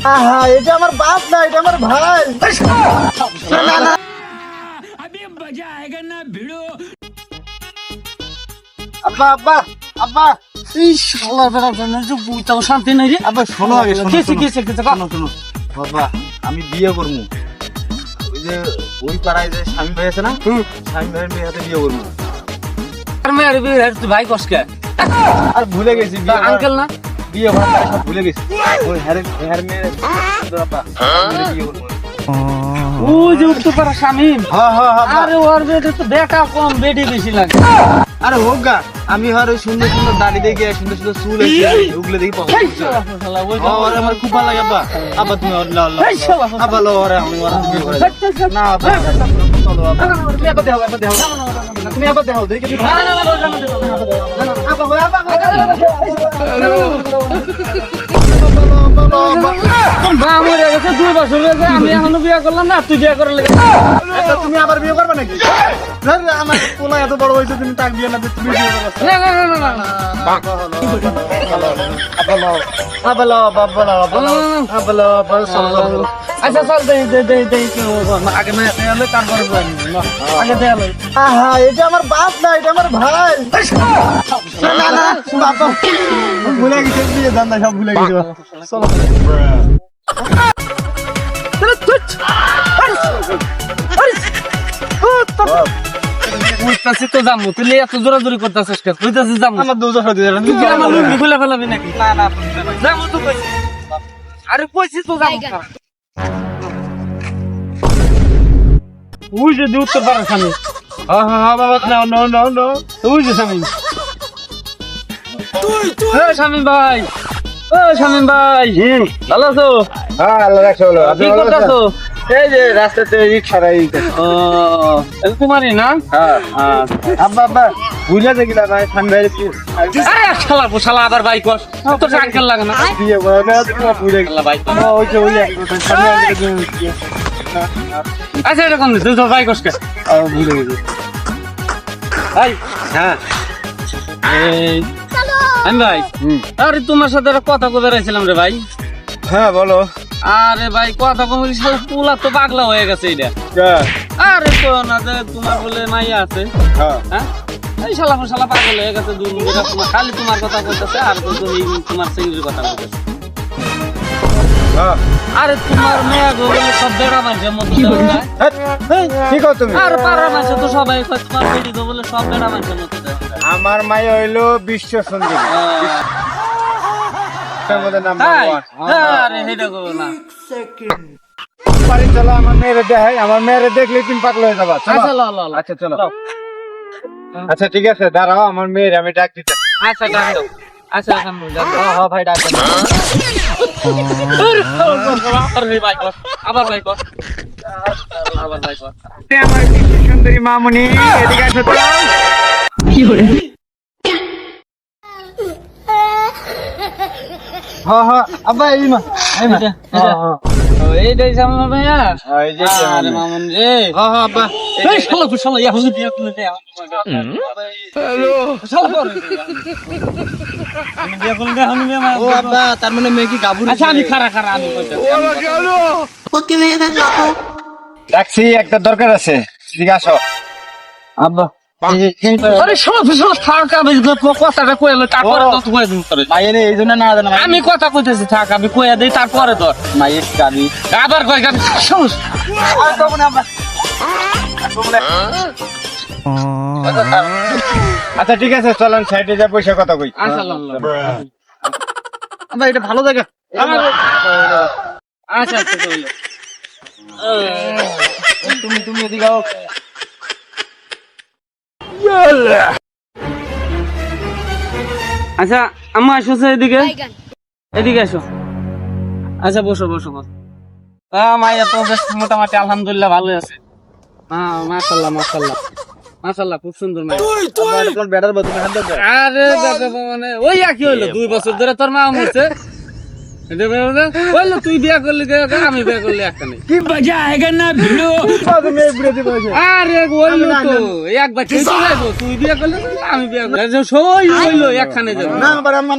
আহা, এটা আমার বাপ না, এটা আমার ভাই। না না, আব্বা আব্বা আব্বা, ইস আল্লাহ বেড়া জানে যে বুইতাও শান্তি নাই রে। আব্বা শোনো আগে, শোনো কিছে শোনো। কিছে কিছে শোনো শোনো বাবা, আমি বিয়ে করবো। ওই যে ওই পাড়ায় যে স্বামী ভাই আছে না, স্বামী ভাইয়ের মেয়ের হাতে বিয়ে করবো। আর মেয়ের বিয়ে তুই ভাই কসকে আর ভুলে গেছি আঙ্কেল না বিয়ে করার আগে সব ভুলে গেছি। ওই হ্যার মেয়ের আব্বা বিয়ে করবো। ও যে উঠতে পারা শামিম। হ্যাঁ হ্যাঁ হ্যাঁ। আরে ওর বেটা তো বেটা কম বেটি বেশি লাগে। আরে হোক গা, আমি আর ওই সুন্দর সুন্দর দাড়ি দেখে সুন্দর সুন্দর চুল আছে ওগুলো দেখি পছন্দ করছি। ওরে আমার খুব ভালো লাগে আব্বা। আব্বা তুমি আল্লাহ আল্লাহ আব্বা লো ওরে আমি ওরে বিয়ে করে দেব। না আব্বা চলো আব্বা, তুমি আব্বা দেও, আব্বা দেও, তুমি আব্বা দেও দেখি তুমি। আব্বা মরে গেছে 2 বছর হয়েছে, আমি এখনো বিয়ে করলাম না, তুই বিয়ে করে লেগে তুমি আবার বিয়ে করবে নাকি? আমার পোলা এত বড় হয়েছে, তুমি তাক বিয়ে না দিয়ে তুমি বিয়ে করবে? না না না না না আচ্ছা চল দে দে দে দে আগে না এলে তারপরে আগে দে এলে। আহা, এটা আমার বাপ না, এটা আমার ভাই। না না বাবা, ভুলে গেছি বিয়ে ধান্দা সব ভুলে গেছি। চলো বুঝতেছি তো যাবো, তুই এত জোরাজোরি করতেছিস কেন? বুঝতেছিস যাবো, আমার দুজো হতে যাবে। তুই কি আমার লুঙ্গি খুলে ফেলাবি নাকি? না না যাবো তো কইছি। আরে কইছি তো যাবো। ওই যে উত্তর পাড়ার স্বামী। হ্যাঁ হ্যাঁ বাবা, নাও নাও নাও নাও। ওই যে স্বামী। শামিম ভাই, ও শামিম ভাই, ভালো আছো? হ্যাঁ আল্লাহ রাখছে। বলো কি করতেছো? এই যে রাস্তাতে রিক্সা রাইতে। ও তোমারই না? হ্যাঁ আব্বা আব্বা ভুলে গেছিলাম ভাই, ঠান্ডা আরে শালা শালা আবার বাইক কর, তো আঙ্কেল লাগে না বিয়ে করে না, তোমার ভুলে শালা বাইক কর। ওই যে ওই আচ্ছা এরকম তুই তো বাইক করস ভুলে গেছি। ভাই। হ্যাঁ এই আমি ভাই, আরে তোমার সাথে একটা কথা কবে রাখছিলাম রে ভাই। হ্যাঁ বলো। আরে ভাই কথা কম শালা পুলা তো পাগলা হয়ে গেছে এটা। আরে তো না যে তোমার বলে মাইয়া আছে, হ্যাঁ এই শালা শালা পাগল হয়ে গেছে, তোমার খালি তোমার কথা বলতেছে আর তুমি তোমার সিঙ্গির কথা বলতেছে। আরে তোমার মেয়ে বলে সব বেড়া মানুষের মতো ঠিক আছে তুমি। আর পাড়ার মানুষ তো সবাই কয় তোমার বেটি তো বলে সব বেড়া মানুষের মতো। আমার মাই হইলো বিশ্ব সুন্দরী। আরে হেডা করো না। বাড়ি চলো, আমার মেয়েরে দেখাই। আমার মেয়েরে দেখলে তুমি পাগল হয়ে যাবা। চলো। আচ্ছা ল ল ল। আচ্ছা চলো। আচ্ছা ঠিক আছে, দাঁড়াও, আমার মেয়ের আমি ডাক দিতে। আচ্ছা ডাক দাও। আচ্ছা এখন ডাক দাও। হ্যাঁ ভাই ডাক দেন। আবার ভাই কর, আবার ভাই কর, আবার ভাই কর। আমার বিশ্ব সুন্দরী মামুনি, এদিকে আসো তো। হ্যাঁ হ্যাঁ আব্বা এই মা, এই মা। এইটাই সামনে ভাইয়া। এই যে আরে মামুন রে। হ্যাঁ হ্যাঁ আব্বা। এই শালা শালা ইয়া হুজুর দিয়া তুলে দে। হ্যালো শালা কর। আমি দিয়া বল দে আমি মে মা। ও আব্বা, তার মানে মেয়ে কি গাবুর? আচ্ছা আমি খারা খারা আমি কইতে। ডাকছি, একটা দরকার আছে, এদিকে আসো। আব্বা আরে শালা শালা থাকা বেশ কথাটা কইলে তারপরে তো কই দিন করে। মাইনে এই জন্য না জানো। আমি কথা কইতেছি থাক, আমি কইয়া দেই তারপরে তো মাইয়ের গাবি। আবার কই গাবি শুস। আর তো না আব্বা। আচ্ছা ঠিক আছে, চলেন সাইডে যা পয়সা কথা কই। আচ্ছা ল ল। আব্বা এটা ভালো জায়গা। আচ্ছা আচ্ছা কইলো। তুমি এদিকে আও। আচ্ছা আম্মা আসো এদিকে, এদিকে আসো। আচ্ছা বসো বসো বসো। মাইয়া তো বেশ মোটামুটি আলহামদুলিল্লাহ ভালোই আছে। হ্যাঁ মাশাআল্লাহ মাশাআল্লাহ মাশাআল্লাহ, খুব সুন্দর মাইয়া। তোমার ব্যাটার বদলে হাত দাও। আরে বেটা মানে ওই একই হইলো, 2 বছর ধরে তোর মা মরছে। বললো তুই বিয়া করলি আমি বিয়া করলি একটা নেই কি মজা আয়েগা না ভিলো আরে বললো তো একবার ঠিক যাবো তুই বিয়া করলি আমি বিয়া করলি সই হইলো একখানে যাবো না আবার আমার